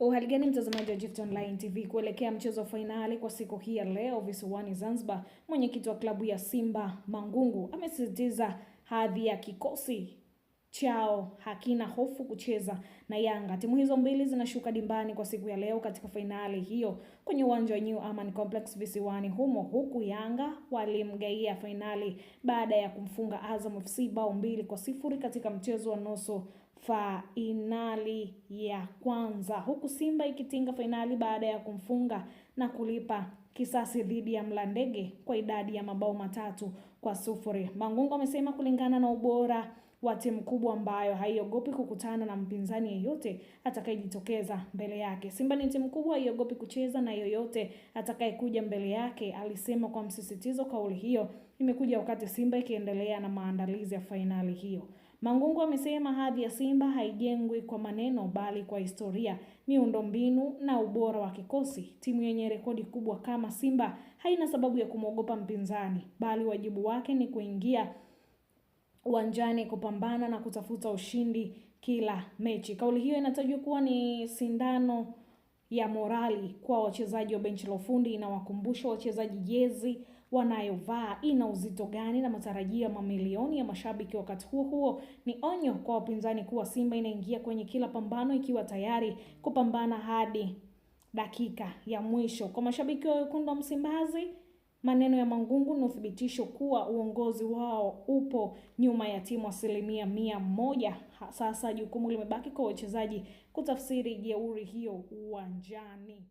Uhali gani mtazamaji wa Gift Online TV, kuelekea mchezo wa fainali kwa siku hii ya leo visiwani Zanzibar, mwenyekiti wa klabu ya Simba Mangungu amesisitiza hadhi ya kikosi chao hakina hofu kucheza na Yanga. Timu hizo mbili zinashuka dimbani kwa siku ya leo katika fainali hiyo kwenye uwanja wa New Aman Complex visiwani humo, huku Yanga walimgaia fainali baada ya kumfunga Azam FC bao 2-0 katika mchezo wa nusu fainali ya kwanza, huku Simba ikitinga fainali baada ya kumfunga na kulipa kisasi dhidi ya Mlandege kwa idadi ya mabao 3-0. Mangungu amesema kulingana na ubora wa timu kubwa ambayo haiogopi kukutana na mpinzani yeyote atakayejitokeza mbele yake. Simba ni timu kubwa, haiogopi kucheza na yoyote atakayekuja mbele yake, alisema kwa msisitizo. Kauli hiyo imekuja wakati Simba ikiendelea na maandalizi ya fainali hiyo. Mangungu amesema hadhi ya Simba haijengwi kwa maneno bali kwa historia, miundombinu na ubora wa kikosi. Timu yenye rekodi kubwa kama Simba haina sababu ya kumwogopa mpinzani, bali wajibu wake ni kuingia uwanjani kupambana na kutafuta ushindi kila mechi. Kauli hiyo inatajwa kuwa ni sindano ya morali kwa wachezaji wa benchi la ufundi. Inawakumbusha wachezaji jezi wanayovaa ina uzito gani na matarajio ya mamilioni ya mashabiki. Wakati huo huo, ni onyo kwa wapinzani kuwa Simba inaingia kwenye kila pambano ikiwa tayari kupambana hadi dakika ya mwisho. Kwa mashabiki wa wekundu wa Msimbazi, maneno ya Mangungu ni uthibitisho kuwa uongozi wao upo nyuma ya timu 100%. Sasa jukumu limebaki kwa wachezaji kutafsiri jeuri hiyo uwanjani.